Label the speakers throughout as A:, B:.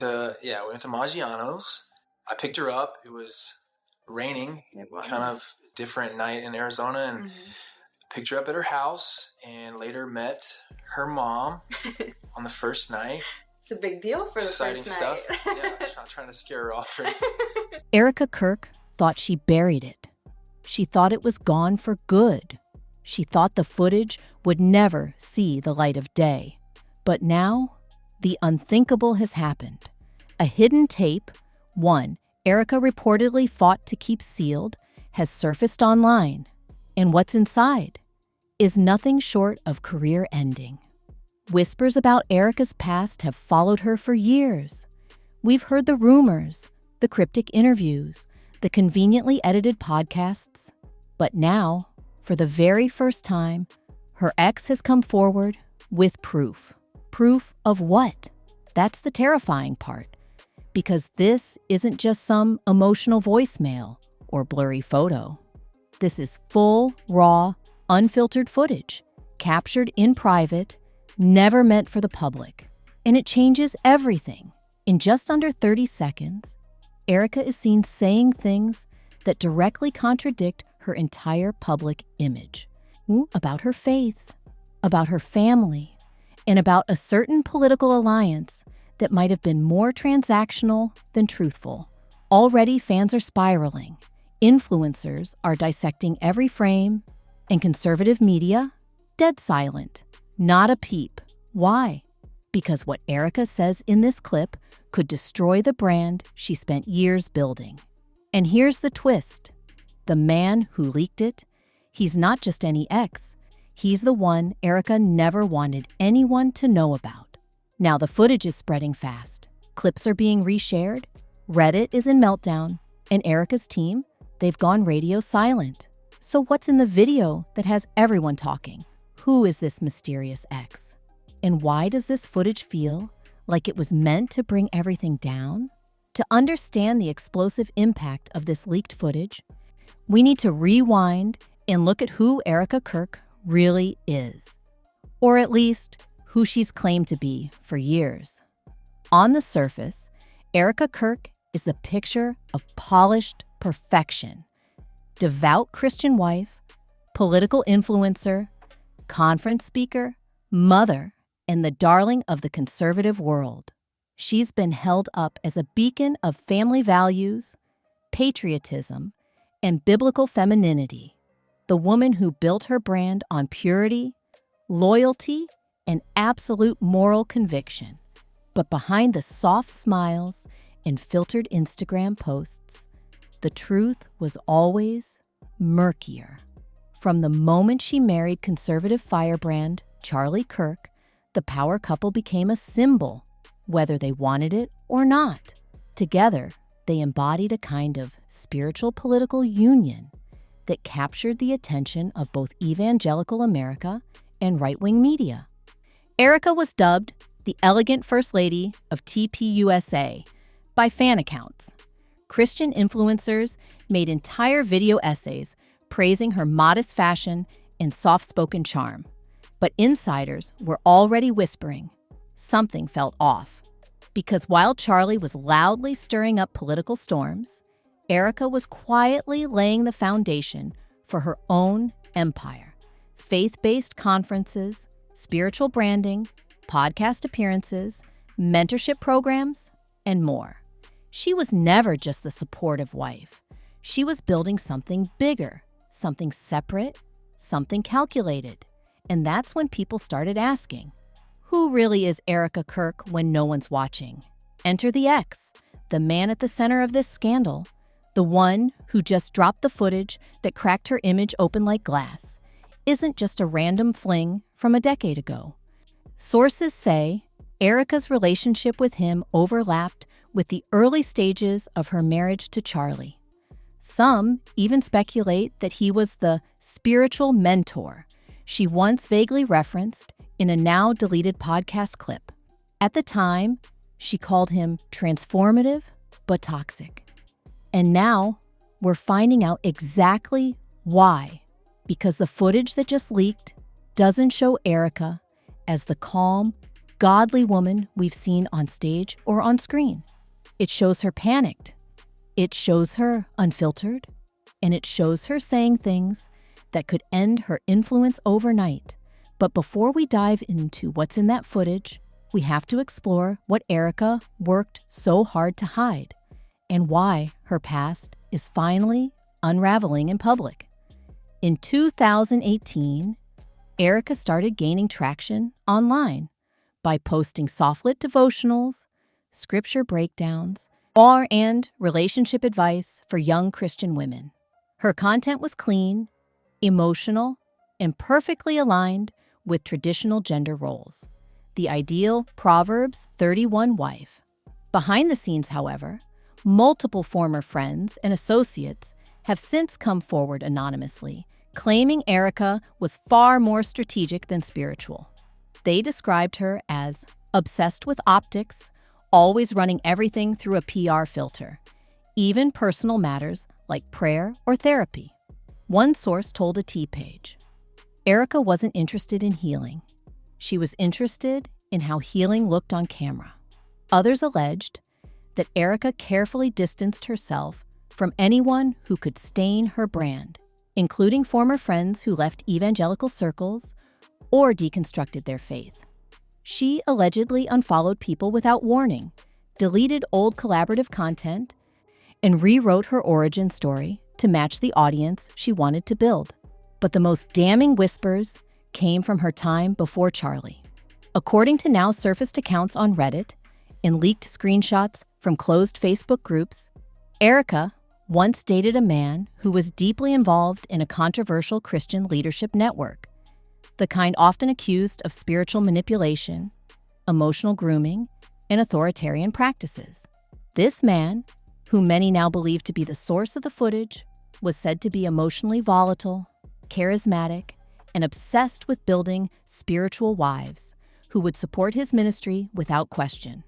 A: We went to Maggiano's. I picked her up. It was raining.
B: It was.
A: Kind of different night in Arizona, and picked her up at her house, and later met her mom on the first night.
B: It's a big deal for the
A: Exciting
B: first
A: stuff.
B: night.
A: Yeah, I'm trying to scare her off. Right?
C: Erika Kirk thought she buried it. She thought it was gone for good. She thought the footage would never see the light of day. But now, the unthinkable has happened. A hidden tape, one Erika reportedly fought to keep sealed, has surfaced online. And what's inside is nothing short of career-ending. Whispers about Erika's past have followed her for years. We've heard the rumors, the cryptic interviews, the conveniently edited podcasts. But now, for the very first time, her ex has come forward with proof. Proof of what? That's the terrifying part. Because this isn't just some emotional voicemail or blurry photo. This is full, raw, unfiltered footage, captured in private, never meant for the public. And it changes everything. In just under 30 seconds, Erika is seen saying things that directly contradict her entire public image. About her faith, about her family, and about a certain political alliance that might have been more transactional than truthful. Already fans are spiraling. Influencers are dissecting every frame, and conservative media, dead silent. Not a peep. Why? Because what Erika says in this clip could destroy the brand she spent years building. And here's the twist. The man who leaked it, he's not just any ex. He's the one Erika never wanted anyone to know about. Now the footage is spreading fast. Clips are being reshared. Reddit is in meltdown. And Erika's team, they've gone radio silent. So what's in the video that has everyone talking? Who is this mysterious ex? And why does this footage feel like it was meant to bring everything down? To understand the explosive impact of this leaked footage, we need to rewind and look at who Erika Kirk really is. Or at least, who she's claimed to be for years. On the surface, Erika Kirk is the picture of polished perfection. Devout Christian wife, political influencer, conference speaker, mother, and the darling of the conservative world. She's been held up as a beacon of family values, patriotism, and biblical femininity. The woman who built her brand on purity, loyalty, and absolute moral conviction. But behind the soft smiles and filtered Instagram posts, the truth was always murkier. From the moment she married conservative firebrand Charlie Kirk, the power couple became a symbol, whether they wanted it or not. Together, they embodied a kind of spiritual political union that captured the attention of both evangelical America and right-wing media. Erika was dubbed the elegant First Lady of TPUSA by fan accounts. Christian influencers made entire video essays praising her modest fashion and soft-spoken charm. But insiders were already whispering something felt off. Because while Charlie was loudly stirring up political storms, Erika was quietly laying the foundation for her own empire. Faith-based conferences, spiritual branding, podcast appearances, mentorship programs, and more. She was never just the supportive wife. She was building something bigger, something separate, something calculated. And that's when people started asking, who really is Erika Kirk when no one's watching? Enter the ex, the man at the center of this scandal, the one who just dropped the footage that cracked her image open like glass, isn't just a random fling from a decade ago. Sources say Erika's relationship with him overlapped with the early stages of her marriage to Charlie. Some even speculate that he was the spiritual mentor she once vaguely referenced in a now-deleted podcast clip. At the time, she called him transformative but toxic. And now, we're finding out exactly why. Because the footage that just leaked doesn't show Erika as the calm, godly woman we've seen on stage or on screen. It shows her panicked. It shows her unfiltered. And it shows her saying things that could end her influence overnight. But before we dive into what's in that footage, we have to explore what Erika worked so hard to hide and why her past is finally unraveling in public. In 2018, Erika started gaining traction online by posting softlit devotionals, scripture breakdowns, and relationship advice for young Christian women. Her content was clean, emotional, and perfectly aligned with traditional gender roles, the ideal Proverbs 31 wife. Behind the scenes, however, multiple former friends and associates have since come forward anonymously, claiming Erika was far more strategic than spiritual. They described her as obsessed with optics, always running everything through a PR filter, even personal matters like prayer or therapy. One source told a T-Page, Erika wasn't interested in healing. She was interested in how healing looked on camera. Others alleged that Erika carefully distanced herself from anyone who could stain her brand, including former friends who left evangelical circles or deconstructed their faith. She allegedly unfollowed people without warning, deleted old collaborative content, and rewrote her origin story to match the audience she wanted to build. But the most damning whispers came from her time before Charlie. According to now surfaced accounts on Reddit and leaked screenshots from closed Facebook groups, Erika once dated a man who was deeply involved in a controversial Christian leadership network, the kind often accused of spiritual manipulation, emotional grooming, and authoritarian practices. This man, who many now believe to be the source of the footage, was said to be emotionally volatile, charismatic, and obsessed with building spiritual wives who would support his ministry without question.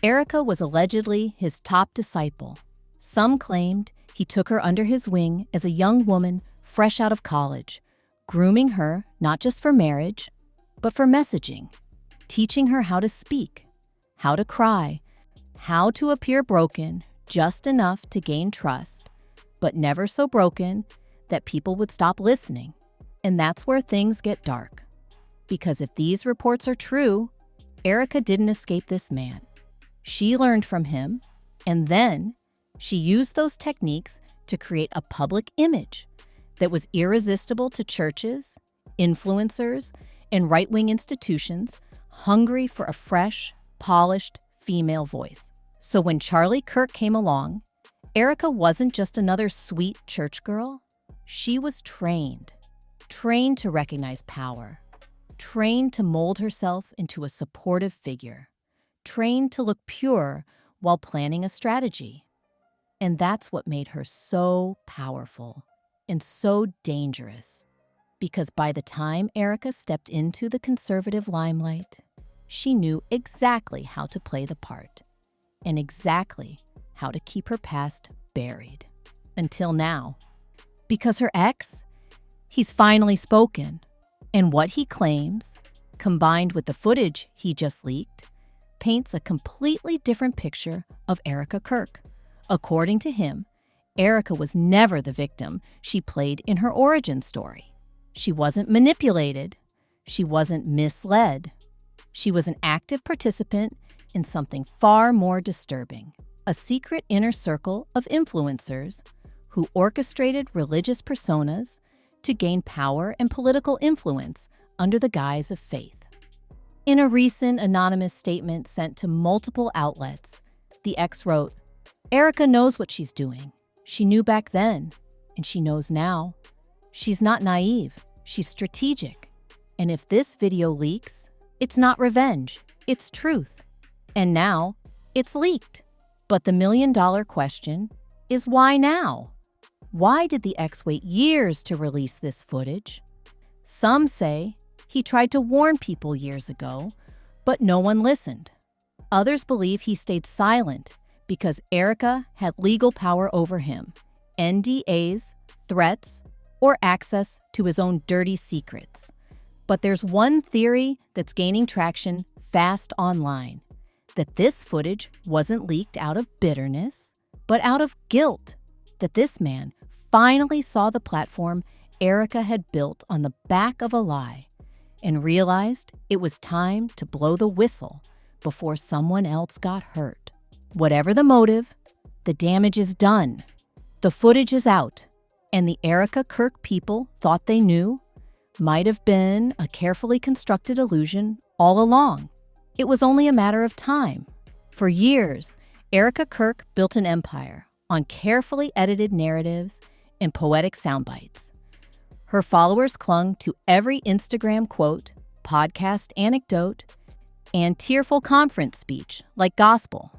C: Erika was allegedly his top disciple. Some claimed he took her under his wing as a young woman fresh out of college, grooming her not just for marriage, but for messaging, teaching her how to speak, how to cry, how to appear broken just enough to gain trust, but never so broken that people would stop listening. And that's where things get dark. Because if these reports are true, Erika didn't escape this man. She learned from him, and then she used those techniques to create a public image that was irresistible to churches, influencers, and right-wing institutions hungry for a fresh, polished female voice. So when Charlie Kirk came along, Erika wasn't just another sweet church girl. She was trained to recognize power, trained to mold herself into a supportive figure, trained to look pure while planning a strategy. And that's what made her so powerful and so dangerous. Because by the time Erika stepped into the conservative limelight, she knew exactly how to play the part and exactly how to keep her past buried. Until now. Because her ex, he's finally spoken. And what he claims, combined with the footage he just leaked, paints a completely different picture of Erika Kirk. According to him, Erika was never the victim she played in her origin story. She wasn't manipulated. She wasn't misled. She was an active participant in something far more disturbing, a secret inner circle of influencers who orchestrated religious personas to gain power and political influence under the guise of faith. In a recent anonymous statement sent to multiple outlets, the ex wrote, "Erika knows what she's doing. She knew back then, and she knows now. She's not naive. She's strategic. And if this video leaks, it's not revenge. It's truth. And now, it's leaked. But the million-dollar question is why now? Why did the ex wait years to release this footage? Some say he tried to warn people years ago, but no one listened. Others believe he stayed silent because Erika had legal power over him, NDAs, threats, or access to his own dirty secrets. But there's one theory that's gaining traction fast online that this footage wasn't leaked out of bitterness, but out of guilt, that this man finally saw the platform Erika had built on the back of a lie and realized it was time to blow the whistle before someone else got hurt. Whatever the motive, the damage is done. The footage is out, and the Erika Kirk people thought they knew might have been a carefully constructed illusion all along. It was only a matter of time. For years, Erika Kirk built an empire on carefully edited narratives and poetic soundbites. Her followers clung to every Instagram quote, podcast anecdote, and tearful conference speech like gospel.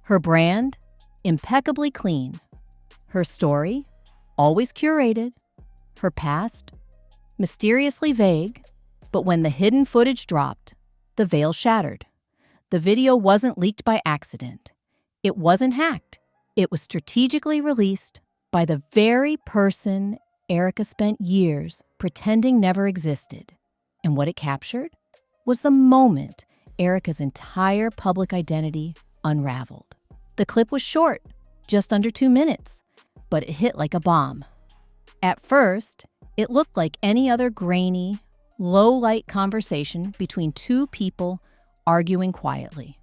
C: Her brand, impeccably clean. Her story, always curated. Her past, mysteriously vague. But when the hidden footage dropped, the veil shattered. The video wasn't leaked by accident. It wasn't hacked. It was strategically released by the very person Erika spent years pretending never existed. And what it captured was the moment Erika's entire public identity unraveled. The clip was short, just under 2 minutes, but it hit like a bomb. At first, it looked like any other grainy, low-light conversation between two people arguing quietly.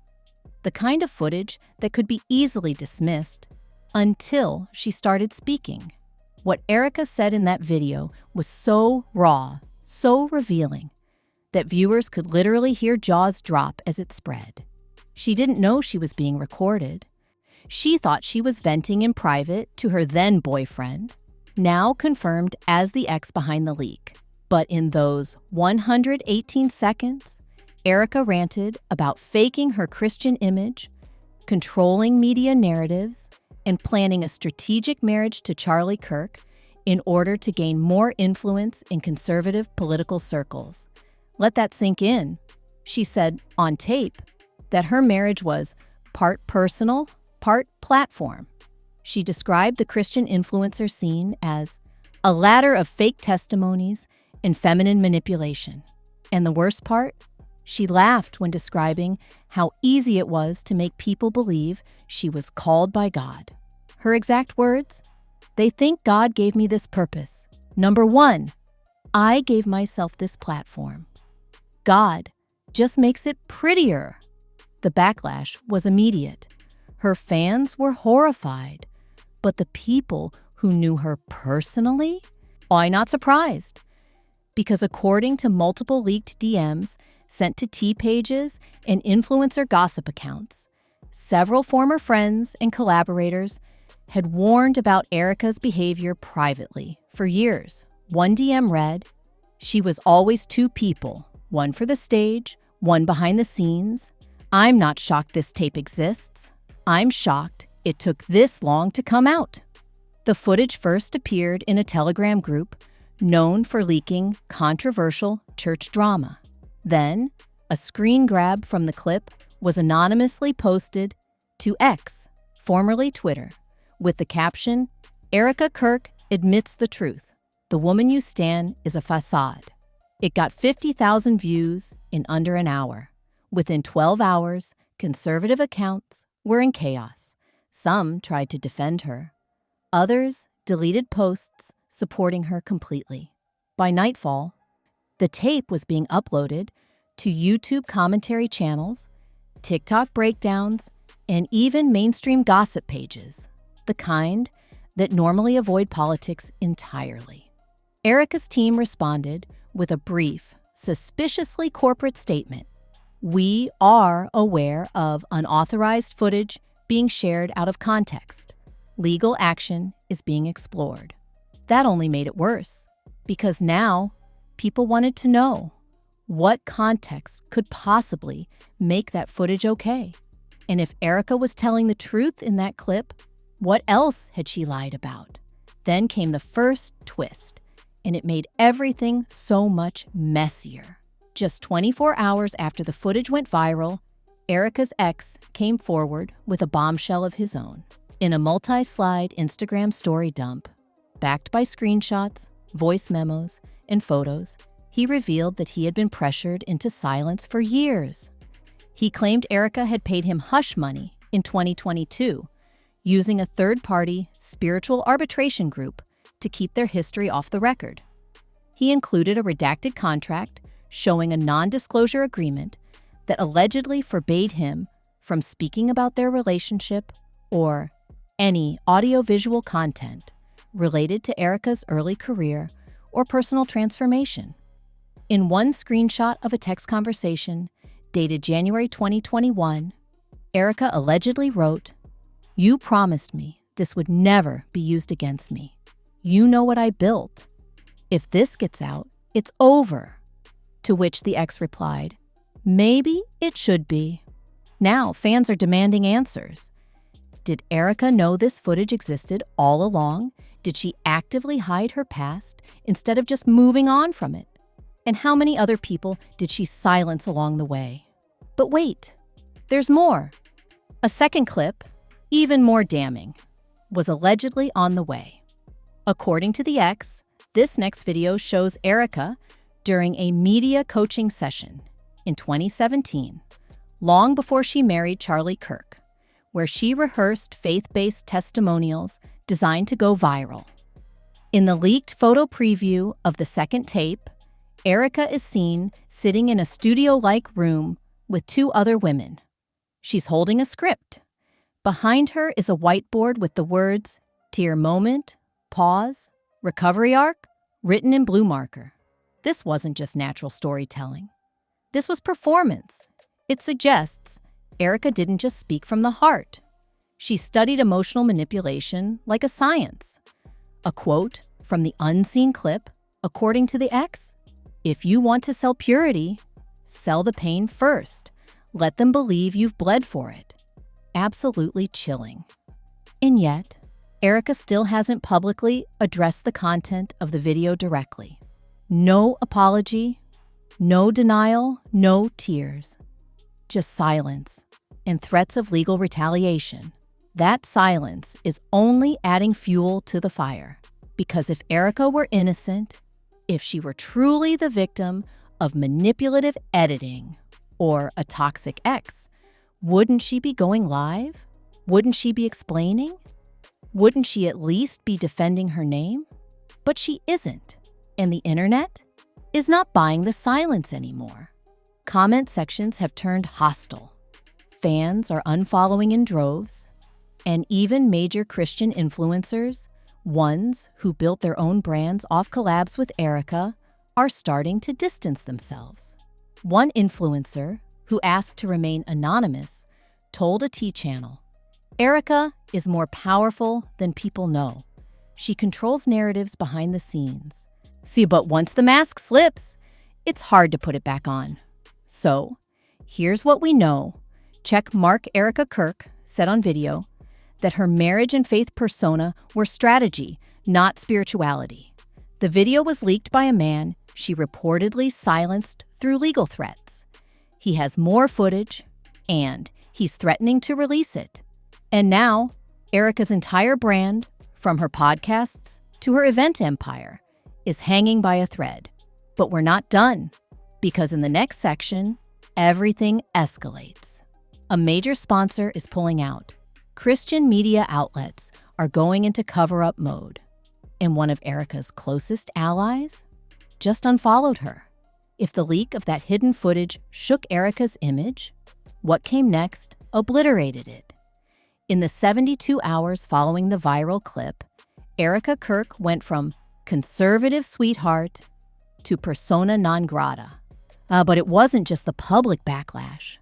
C: The kind of footage that could be easily dismissed until she started speaking. What Erika said in that video was so raw, so revealing, that viewers could literally hear jaws drop as it spread. She didn't know she was being recorded. She thought she was venting in private to her then-boyfriend, now confirmed as the ex behind the leak. But in those 118 seconds, Erika ranted about faking her Christian image, controlling media narratives, and planning a strategic marriage to Charlie Kirk in order to gain more influence in conservative political circles. Let that sink in. She said on tape that her marriage was part personal, part platform. She described the Christian influencer scene as a ladder of fake testimonies and feminine manipulation. And the worst part? She laughed when describing how easy it was to make people believe she was called by God. Her exact words? They think God gave me this purpose. Number 1, I gave myself this platform. God just makes it prettier. The backlash was immediate. Her fans were horrified. But the people who knew her personally? Why, not surprised. Because according to multiple leaked DMs sent to T pages and influencer gossip accounts, several former friends and collaborators had warned about Erika's behavior privately for years. One DM read, "She was always two people, one for the stage, one behind the scenes. I'm not shocked this tape exists. I'm shocked it took this long to come out." The footage first appeared in a Telegram group known for leaking controversial church drama. Then, a screen grab from the clip was anonymously posted to X, formerly Twitter, with the caption, "Erika Kirk admits the truth. The woman you stan is a facade." It got 50,000 views in under an hour. Within 12 hours, conservative accounts were in chaos. Some tried to defend her. Others deleted posts supporting her completely. By nightfall, the tape was being uploaded to YouTube commentary channels, TikTok breakdowns, and even mainstream gossip pages, the kind that normally avoid politics entirely. Erika's team responded with a brief, suspiciously corporate statement. "We are aware of unauthorized footage being shared out of context. Legal action is being explored." That only made it worse, because now people wanted to know what context could possibly make that footage okay. And if Erika was telling the truth in that clip, what else had she lied about? Then came the first twist, and it made everything so much messier. Just 24 hours after the footage went viral, Erika's ex came forward with a bombshell of his own. In a multi-slide Instagram story dump, backed by screenshots, voice memos, and photos, he revealed that he had been pressured into silence for years. He claimed Erika had paid him hush money in 2022, using a third-party spiritual arbitration group to keep their history off the record. He included a redacted contract showing a non-disclosure agreement that allegedly forbade him from speaking about their relationship or any audiovisual content related to Erika's early career or personal transformation. In one screenshot of a text conversation dated January 2021, Erika allegedly wrote, "You promised me this would never be used against me. You know what I built. If this gets out, it's over." To which the ex replied, "Maybe it should be." Now fans are demanding answers. Did Erika know this footage existed all along? Did she actively hide her past instead of just moving on from it? And how many other people did she silence along the way? But wait, there's more. A second clip, even more damning, was allegedly on the way. According to the ex, this next video shows Erika during a media coaching session in 2017, long before she married Charlie Kirk, where she rehearsed faith-based testimonials designed to go viral. In the leaked photo preview of the second tape, Erika is seen sitting in a studio-like room with two other women. She's holding a script. Behind her is a whiteboard with the words, "Tear moment," "Pause," "Recovery arc," written in blue marker. This wasn't just natural storytelling. This was performance. It suggests Erika didn't just speak from the heart. She studied emotional manipulation like a science. A quote from the unseen clip, according to the ex, "If you want to sell purity, sell the pain first. Let them believe you've bled for it." Absolutely chilling. And yet, Erika still hasn't publicly addressed the content of the video directly. No apology, no denial, no tears. Just silence and threats of legal retaliation. That silence is only adding fuel to the fire. Because if Erika were innocent, if she were truly the victim of manipulative editing or a toxic ex, wouldn't she be going live? Wouldn't she be explaining? Wouldn't she at least be defending her name? But she isn't, and the internet is not buying the silence anymore. Comment sections have turned hostile. Fans are unfollowing in droves, and even major Christian influencers, ones who built their own brands off collabs with Erika, are starting to distance themselves. One influencer, who asked to remain anonymous, told a T channel, "Erika is more powerful than people know. She controls narratives behind the scenes. See, but once the mask slips, it's hard to put it back on. So, here's what we know." Check Mark Erika Kirk said on video that her marriage and faith persona were strategy, not spirituality. The video was leaked by a man she reportedly silenced through legal threats. He has more footage, and he's threatening to release it. And now, Erika's entire brand, from her podcasts to her event empire, is hanging by a thread. But we're not done, because in the next section, everything escalates. A major sponsor is pulling out. Christian media outlets are going into cover-up mode. And one of Erika's closest allies just unfollowed her. If the leak of that hidden footage shook Erika's image, what came next obliterated it. In the 72 hours following the viral clip, Erika Kirk went from conservative sweetheart to persona non grata. But it wasn't just the public backlash.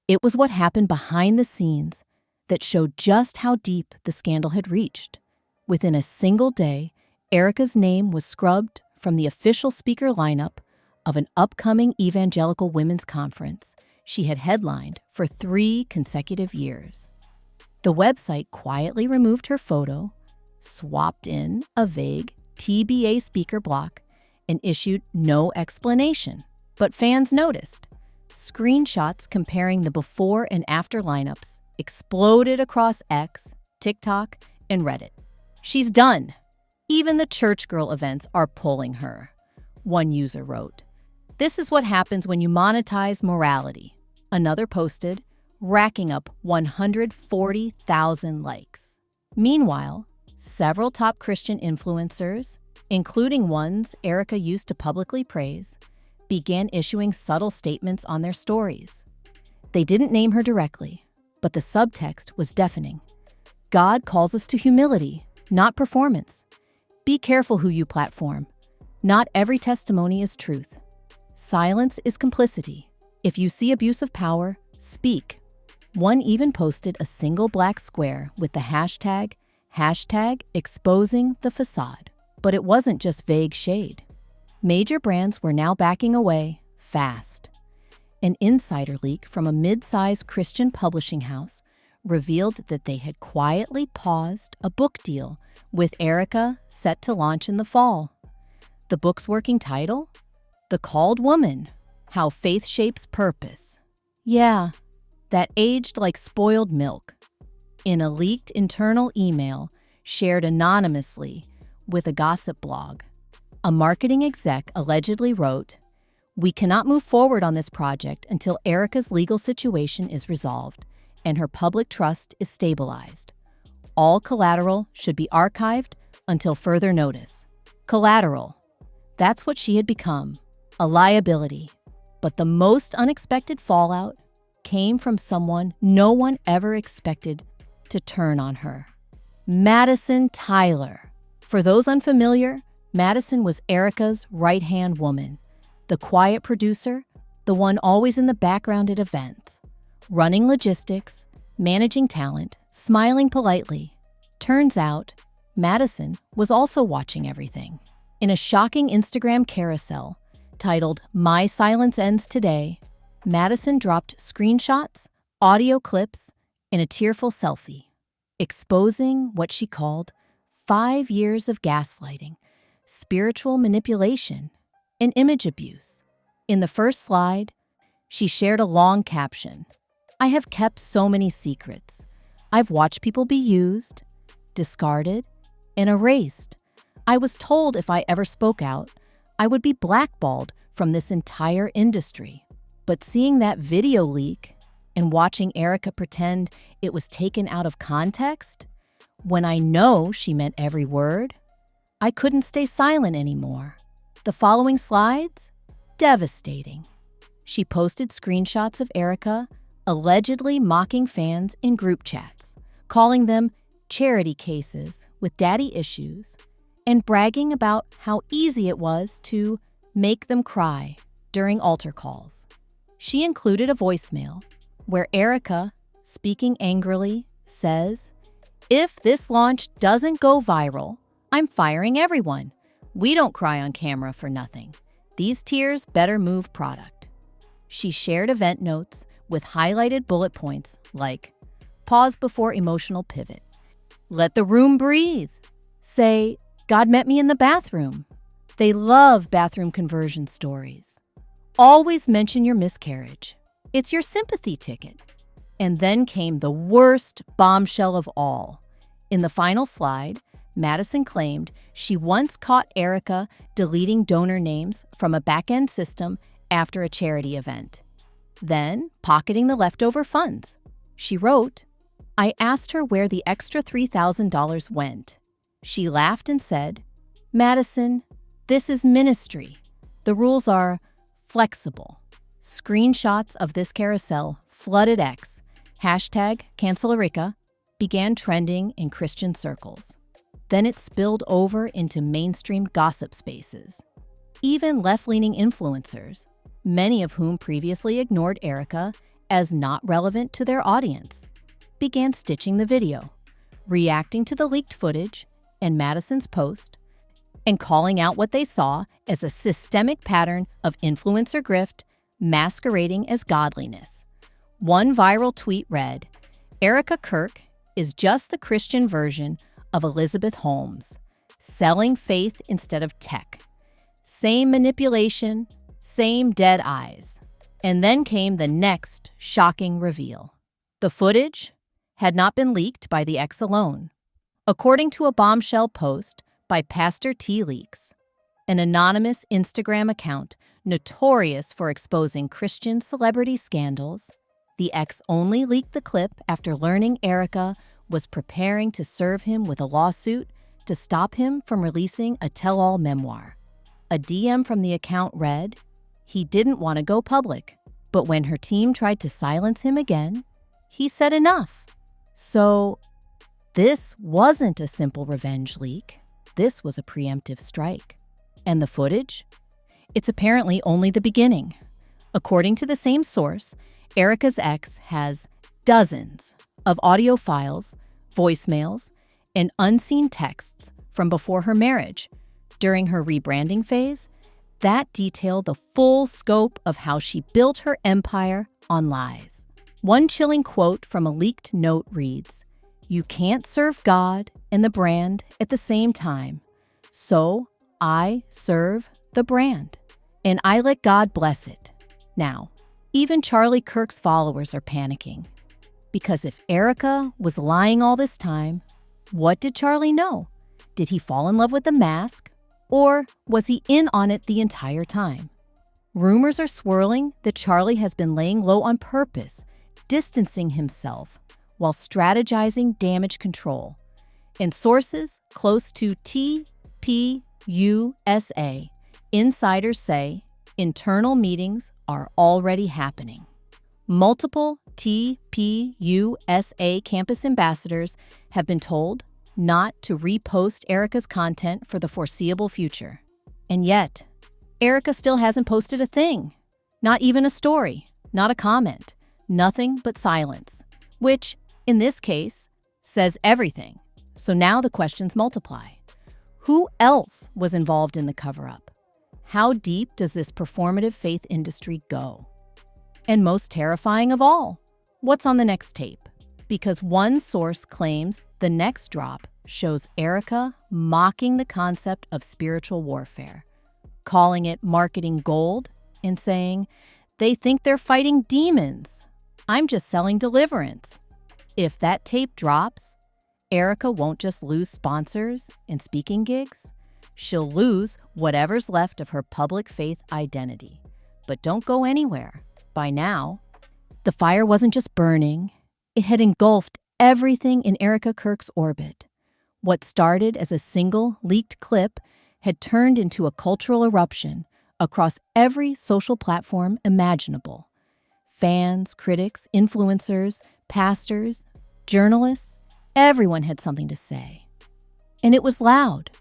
C: It was what happened behind the scenes that showed just how deep the scandal had reached. Within a single day, Erika's name was scrubbed from the official speaker lineup of an upcoming evangelical women's conference she had headlined for 3 consecutive years. The website quietly removed her photo, swapped in a vague TBA speaker block, and issued no explanation. But fans noticed. Screenshots comparing the before and after lineups exploded across X, TikTok, and Reddit. She's done. Even the church girl events are pulling her, one user wrote. This is what happens when you monetize morality. Another posted, racking up 140,000 likes. Meanwhile, several top Christian influencers, including ones Erika used to publicly praise, began issuing subtle statements on their stories. They didn't name her directly, but the subtext was deafening. God calls us to humility, not performance. Be careful who you platform. Not every testimony is truth. Silence is complicity. If you see abuse of power, speak. One even posted a single black square with the hashtag exposing the facade. But it wasn't just vague shade. Major brands were now backing away fast. An insider leak from a mid-sized Christian publishing house revealed that they had quietly paused a book deal with Erika set to launch in the fall. The book's working title? The Called Woman: How Faith Shapes Purpose. Yeah, that aged like spoiled milk. In a leaked internal email shared anonymously with a gossip blog, a marketing exec allegedly wrote, "We cannot move forward on this project until Erika's legal situation is resolved and her public trust is stabilized. All collateral should be archived until further notice." Collateral. That's what she had become, a liability. But the most unexpected fallout came from someone no one ever expected to turn on her. Madison Tyler. For those unfamiliar, Madison was Erika's right-hand woman, the quiet producer, the one always in the background at events, running logistics, managing talent, smiling politely. Turns out, Madison was also watching everything. In a shocking Instagram carousel titled "My Silence Ends Today," Madison dropped screenshots, audio clips, and a tearful selfie, exposing what she called 5 years of gaslighting, spiritual manipulation, and image abuse. In the first slide, she shared a long caption. "I have kept so many secrets. I've watched people be used, discarded, and erased. I was told if I ever spoke out, I would be blackballed from this entire industry." But seeing that video leak and watching Erika pretend it was taken out of context, when I know she meant every word, I couldn't stay silent anymore. The following slides? Devastating. She posted screenshots of Erika allegedly mocking fans in group chats, calling them charity cases with daddy issues, and bragging about how easy it was to make them cry during altar calls. She included a voicemail where Erika, speaking angrily, says, "If this launch doesn't go viral, I'm firing everyone. We don't cry on camera for nothing. These tears better move product." She shared event notes with highlighted bullet points like, "Pause before emotional pivot. Let the room breathe. Say, God met me in the bathroom." They love bathroom conversion stories. Always mention your miscarriage. It's your sympathy ticket. And then came the worst bombshell of all. In the final slide, Madison claimed she once caught Erika deleting donor names from a back-end system after a charity event, then pocketing the leftover funds. She wrote, "I asked her where the extra $3,000 went. She laughed and said, 'Madison, this is ministry. The rules are flexible.'" Screenshots of this carousel flooded X, #CancelErika, began trending in Christian circles. Then it spilled over into mainstream gossip spaces. Even left-leaning influencers, many of whom previously ignored Erika as not relevant to their audience, began stitching the video, reacting to the leaked footage and Madison's post, and calling out what they saw as a systemic pattern of influencer grift masquerading as godliness. One viral tweet read, "Erika Kirk is just the Christian version of Elizabeth Holmes, selling faith instead of tech. Same manipulation, same dead eyes." And then came the next shocking reveal. The footage had not been leaked by the ex alone. According to a bombshell post by Pastor T Leaks, an anonymous Instagram account notorious for exposing Christian celebrity scandals, The ex only leaked the clip after learning Erika was preparing to serve him with a lawsuit to stop him from releasing a tell-all memoir. A DM from the account read, he didn't want to go public, but when her team tried to silence him again, he said enough. So, this wasn't a simple revenge leak. This was a preemptive strike. And the footage? It's apparently only the beginning. According to the same source, Erika's ex has dozens of audio files, voicemails, and unseen texts from before her marriage, during her rebranding phase, that detail the full scope of how she built her empire on lies. One chilling quote from a leaked note reads, "You can't serve God and the brand at the same time. So I serve the brand, and I let God bless it." Now, even Charlie Kirk's followers are panicking. Because if Erika was lying all this time, what did Charlie know? Did he fall in love with the mask? Or was he in on it the entire time? Rumors are swirling that Charlie has been laying low on purpose, distancing himself while strategizing damage control. And sources close to TPUSA, insiders say internal meetings are already happening. Multiple TPUSA campus ambassadors have been told not to repost Erika's content for the foreseeable future. And yet, Erika still hasn't posted a thing. Not even a story, not a comment, nothing but silence, which, in this case, says everything. So now the questions multiply. Who else was involved in the cover-up? How deep does this performative faith industry go? And most terrifying of all, what's on the next tape? Because one source claims the next drop shows Erika mocking the concept of spiritual warfare, calling it marketing gold and saying, they think they're fighting demons. I'm just selling deliverance. If that tape drops, Erika won't just lose sponsors and speaking gigs. She'll lose whatever's left of her public faith identity. But don't go anywhere. By now, the fire wasn't just burning. It had engulfed everything in Erika Kirk's orbit. What started as a single leaked clip had turned into a cultural eruption across every social platform imaginable. Fans, critics, influencers, pastors, journalists, everyone had something to say. And it was loud.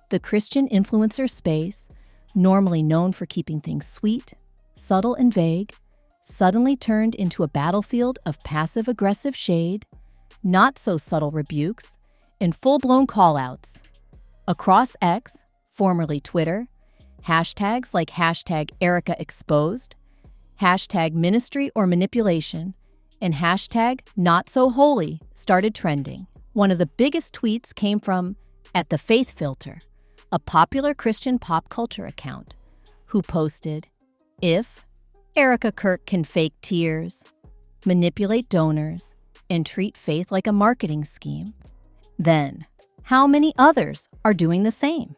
C: The Christian influencer space, normally known for keeping things sweet, subtle, and vague, suddenly turned into a battlefield of passive-aggressive shade, not-so-subtle rebukes, and full-blown call-outs. Across X, formerly Twitter, hashtags like hashtag Erika Exposed, hashtag Ministry or Manipulation, and hashtag Not So Holy started trending. One of the biggest tweets came from @TheFaithFilter, a popular Christian pop culture account, who posted, "If Erika Kirk can fake tears, manipulate donors, and treat faith like a marketing scheme, then how many others are doing the same?"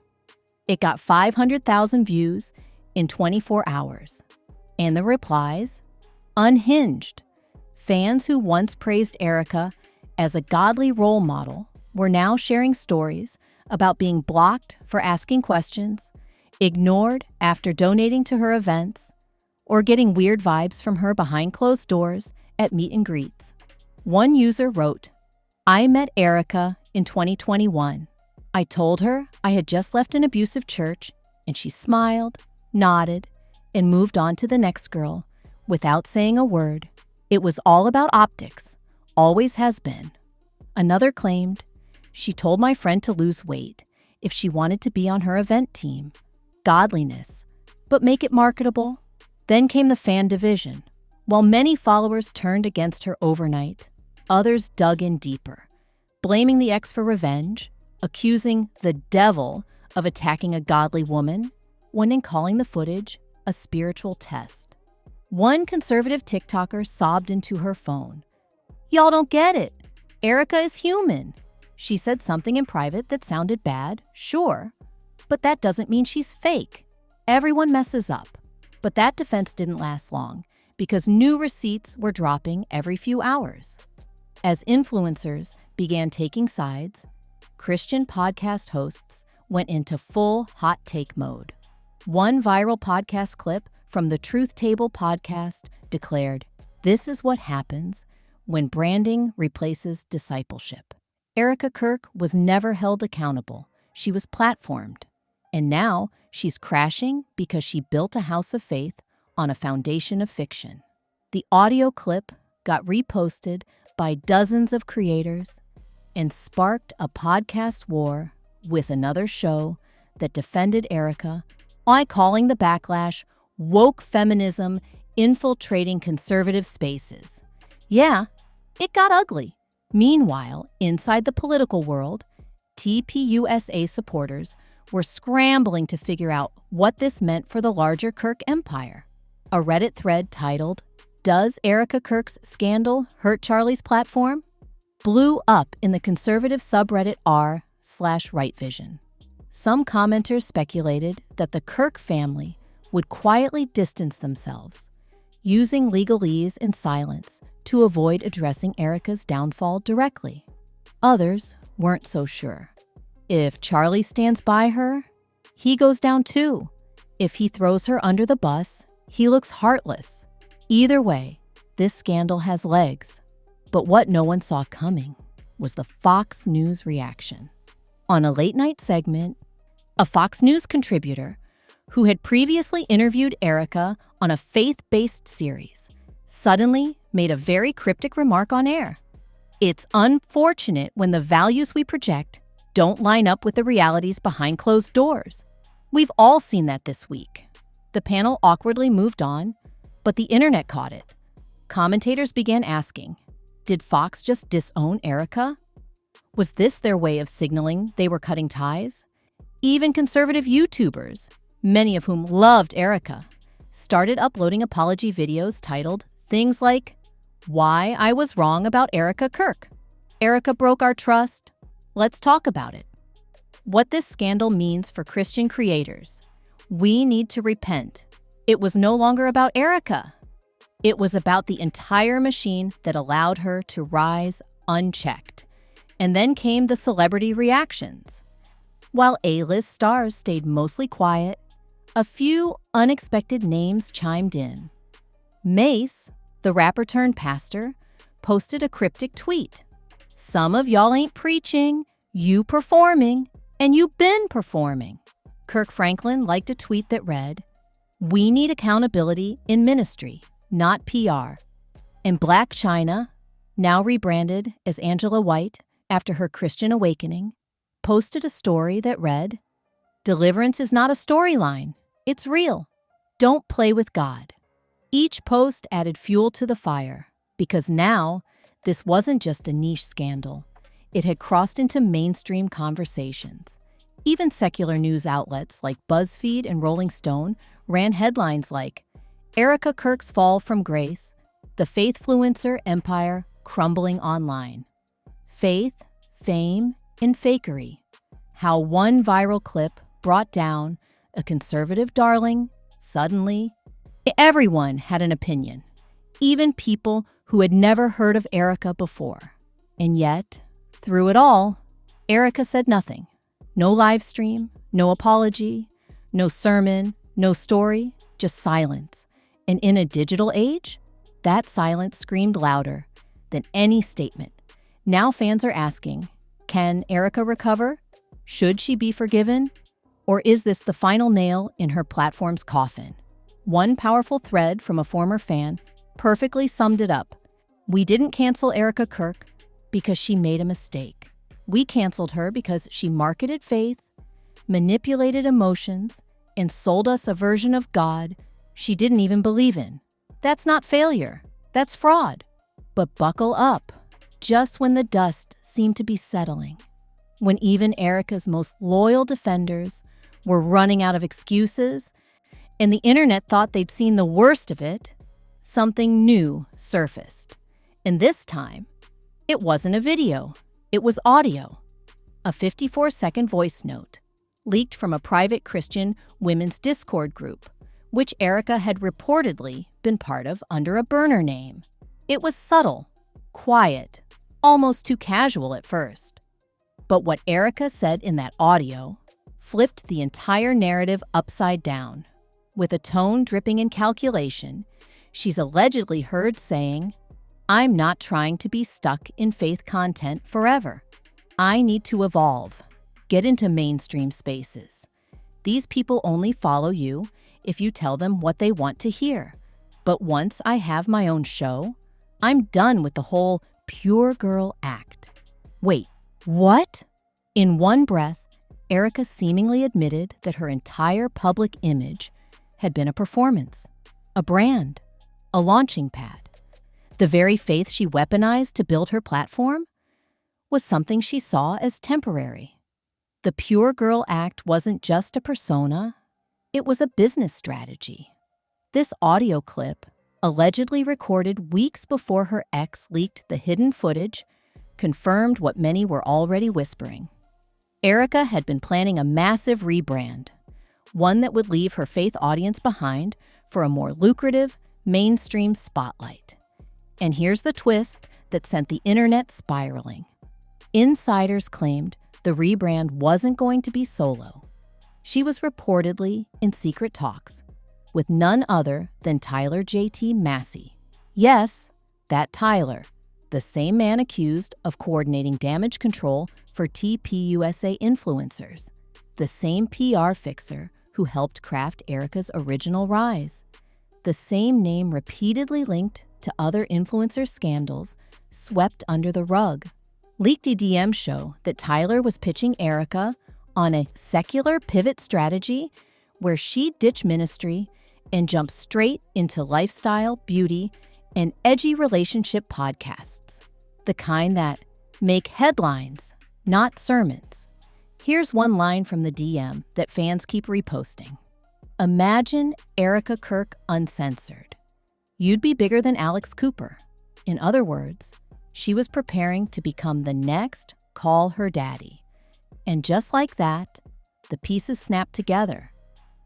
C: It got 500,000 views in 24 hours. And the replies? Unhinged. Fans who once praised Erika as a godly role model were now sharing stories about being blocked for asking questions, ignored after donating to her events, or getting weird vibes from her behind closed doors at meet and greets. One user wrote, "I met Erika in 2021. I told her I had just left an abusive church, and she smiled, nodded, and moved on to the next girl without saying a word. It was all about optics, always has been." Another claimed, "She told my friend to lose weight if she wanted to be on her event team. Godliness, but make it marketable." Then came the fan division. While many followers turned against her overnight, others dug in deeper, blaming the ex for revenge, accusing the devil of attacking a godly woman, one in calling the footage a spiritual test. One conservative TikToker sobbed into her phone. "Y'all don't get it. Erika is human. She said something in private that sounded bad, sure, but that doesn't mean she's fake. Everyone messes up." But that defense didn't last long, because new receipts were dropping every few hours. As influencers began taking sides, Christian podcast hosts went into full hot take mode. One viral podcast clip from the Truth Table podcast declared, "This is what happens when branding replaces discipleship." Erika Kirk was never held accountable. She was platformed. And now she's crashing because she built a house of faith on a foundation of fiction. The audio clip got reposted by dozens of creators and sparked a podcast war with another show that defended Erika by calling the backlash woke feminism infiltrating conservative spaces. Yeah, it got ugly. Meanwhile, inside the political world, TPUSA supporters were scrambling to figure out what this meant for the larger Kirk empire. A Reddit thread titled, "Does Erika Kirk's scandal hurt Charlie's platform?" blew up in the conservative subreddit r/rightvision. Some commenters speculated that the Kirk family would quietly distance themselves, using legalese and silence to avoid addressing Erika's downfall directly. Others weren't so sure. If Charlie stands by her, he goes down too. If he throws her under the bus, he looks heartless. Either way, this scandal has legs. But what no one saw coming was the Fox News reaction. On a late-night segment, a Fox News contributor who had previously interviewed Erika on a faith-based series suddenly made a very cryptic remark on air. "It's unfortunate when the values we project don't line up with the realities behind closed doors. We've all seen that this week." The panel awkwardly moved on, but the internet caught it. Commentators began asking, did Fox just disown Erika? Was this their way of signaling they were cutting ties? Even conservative YouTubers, many of whom loved Erika, started uploading apology videos titled things like, "Why I Was Wrong About Erika Kirk. Erika broke our trust. Let's talk about it." What this scandal means for Christian creators: we need to repent. It was no longer about Erika. It was about the entire machine that allowed her to rise unchecked. And then came the celebrity reactions. While A-list stars stayed mostly quiet, a few unexpected names chimed in. Mace, the rapper turned pastor, posted a cryptic tweet. "Some of y'all ain't preaching, you performing, and you been performing." Kirk Franklin liked a tweet that read, "We need accountability in ministry, not PR." And Black China, now rebranded as Angela White after her Christian awakening, posted a story that read, "Deliverance is not a storyline, it's real. Don't play with God." Each post added fuel to the fire, because now this wasn't just a niche scandal. It had crossed into mainstream conversations. Even secular news outlets like BuzzFeed and Rolling Stone ran headlines like, "Erika Kirk's Fall from Grace, the Faithfluencer Empire Crumbling Online. Faith, Fame, and Fakery. How one viral clip brought down a conservative darling suddenly." Everyone had an opinion, even people who had never heard of Erika before. And yet, through it all, Erika said nothing. No live stream, no apology, no sermon, no story, just silence. And in a digital age, that silence screamed louder than any statement. Now fans are asking, can Erika recover? Should she be forgiven? Or is this the final nail in her platform's coffin? One powerful thread from a former fan perfectly summed it up. "We didn't cancel Erika Kirk because she made a mistake. We canceled her because she marketed faith, manipulated emotions, and sold us a version of God she didn't even believe in. That's not failure. That's fraud." But buckle up. Just when the dust seemed to be settling, when even Erika's most loyal defenders were running out of excuses, and the internet thought they'd seen the worst of it, something new surfaced. And this time, it wasn't a video, it was audio. A 54-second voice note, leaked from a private Christian women's Discord group, which Erika had reportedly been part of under a burner name. It was subtle, quiet, almost too casual at first. But what Erika said in that audio flipped the entire narrative upside down. With a tone dripping in calculation, she's allegedly heard saying, "I'm not trying to be stuck in faith content forever. I need to evolve, get into mainstream spaces. These people only follow you if you tell them what they want to hear. But once I have my own show, I'm done with the whole pure girl act." Wait, what? In one breath, Erika seemingly admitted that her entire public image had been a performance, a brand, a launching pad. The very faith she weaponized to build her platform was something she saw as temporary. The Pure Girl Act wasn't just a persona, it was a business strategy. This audio clip, allegedly recorded weeks before her ex leaked the hidden footage, confirmed what many were already whispering. Erika had been planning a massive rebrand, one that would leave her faith audience behind for a more lucrative, mainstream spotlight. And here's the twist that sent the internet spiraling. Insiders claimed the rebrand wasn't going to be solo. She was reportedly in secret talks with none other than Tyler J.T. Massey. Yes, that Tyler, the same man accused of coordinating damage control for TPUSA influencers, the same PR fixer who helped craft Erika's original rise, the same name repeatedly linked to other influencer scandals swept under the rug. Leaked DMs show that Tyler was pitching Erika on a secular pivot strategy where she'd ditch ministry and jump straight into lifestyle, beauty, and edgy relationship podcasts, the kind that make headlines, not sermons. Here's one line from the DM that fans keep reposting. "Imagine Erika Kirk uncensored. You'd be bigger than Alex Cooper." In other words, she was preparing to become the next Call Her Daddy. And just like that, the pieces snapped together.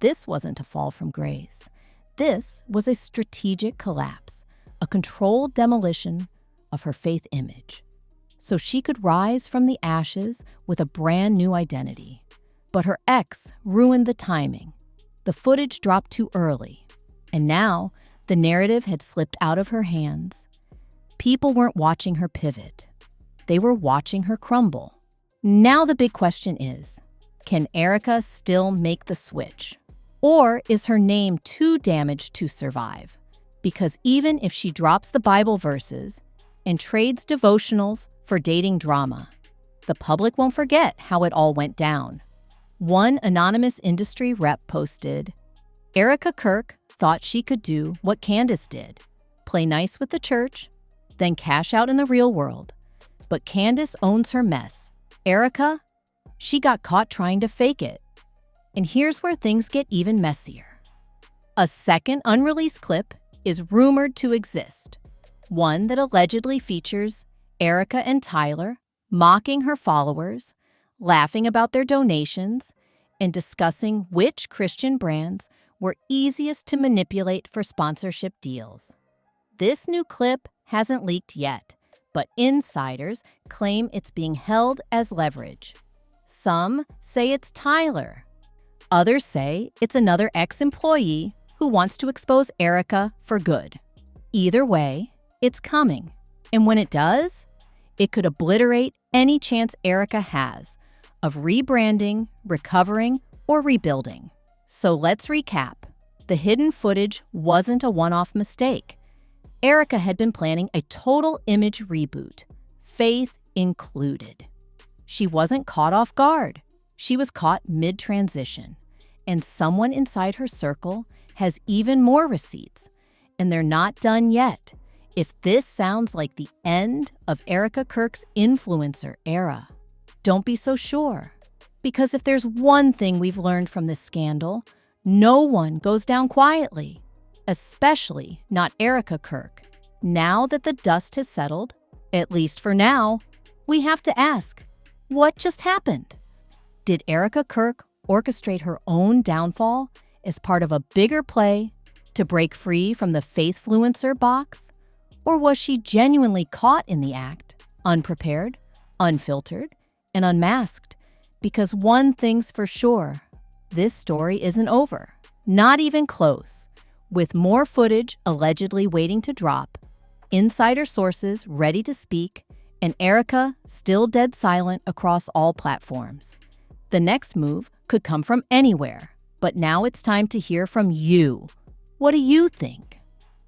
C: This wasn't a fall from grace. This was a strategic collapse, a controlled demolition of her faith image, so she could rise from the ashes with a brand new identity. But her ex ruined the timing. The footage dropped too early, and now the narrative had slipped out of her hands. People weren't watching her pivot. They were watching her crumble. Now the big question is, can Erika still make the switch? Or is her name too damaged to survive? Because even if she drops the Bible verses and trades devotionals for dating drama, the public won't forget how it all went down. One anonymous industry rep posted, "Erika Kirk thought she could do what Candace did, play nice with the church, then cash out in the real world. But Candace owns her mess. Erika, she got caught trying to fake it." And here's where things get even messier. A second unreleased clip is rumored to exist, one that allegedly features Erika and Tyler mocking her followers, laughing about their donations, and discussing which Christian brands were easiest to manipulate for sponsorship deals. This new clip hasn't leaked yet, but insiders claim it's being held as leverage. Some say it's Tyler. Others say it's another ex-employee who wants to expose Erika for good. Either way, it's coming. And when it does, it could obliterate any chance Erika has of rebranding, recovering, or rebuilding. So let's recap. The hidden footage wasn't a one-off mistake. Erika had been planning a total image reboot, faith included. She wasn't caught off guard. She was caught mid-transition. And someone inside her circle has even more receipts. And they're not done yet. If this sounds like the end of Erika Kirk's influencer era, don't be so sure. Because if there's one thing we've learned from this scandal, no one goes down quietly, especially not Erika Kirk. Now that the dust has settled, at least for now, we have to ask, what just happened? Did Erika Kirk orchestrate her own downfall as part of a bigger play to break free from the faithfluencer box? Or was she genuinely caught in the act, unprepared, unfiltered, and unmasked? Because one thing's for sure, this story isn't over. Not even close. With more footage allegedly waiting to drop, insider sources ready to speak, and Erika still dead silent across all platforms. The next move could come from anywhere, but now it's time to hear from you. What do you think?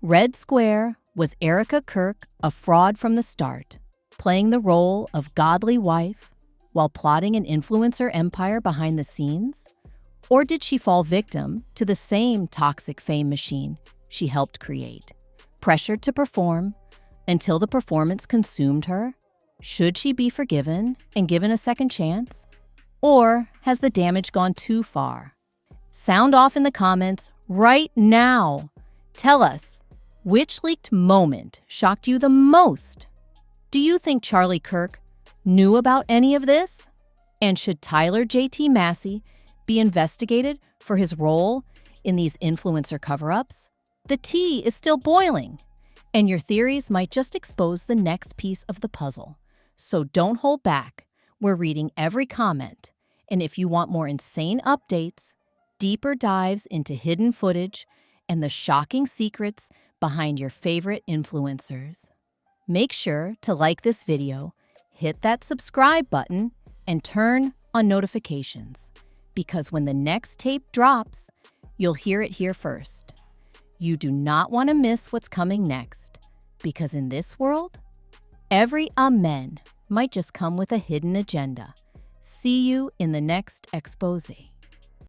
C: Red Square, was Erika Kirk a fraud from the start, playing the role of godly wife while plotting an influencer empire behind the scenes? Or did she fall victim to the same toxic fame machine she helped create, pressured to perform until the performance consumed her? Should she be forgiven and given a second chance? Or has the damage gone too far? Sound off in the comments right now. Tell us, which leaked moment shocked you the most? Do you think Charlie Kirk knew about any of this? And should Tyler JT Massey be investigated for his role in these influencer cover-ups? The tea is still boiling, and your theories might just expose the next piece of the puzzle. So don't hold back. We're reading every comment. And if you want more insane updates, deeper dives into hidden footage, and the shocking secrets behind your favorite influencers, make sure to like this video, hit that subscribe button, and turn on notifications. Because when the next tape drops, you'll hear it here first. You do not want to miss what's coming next, because in this world, every amen might just come with a hidden agenda. See you in the next expose.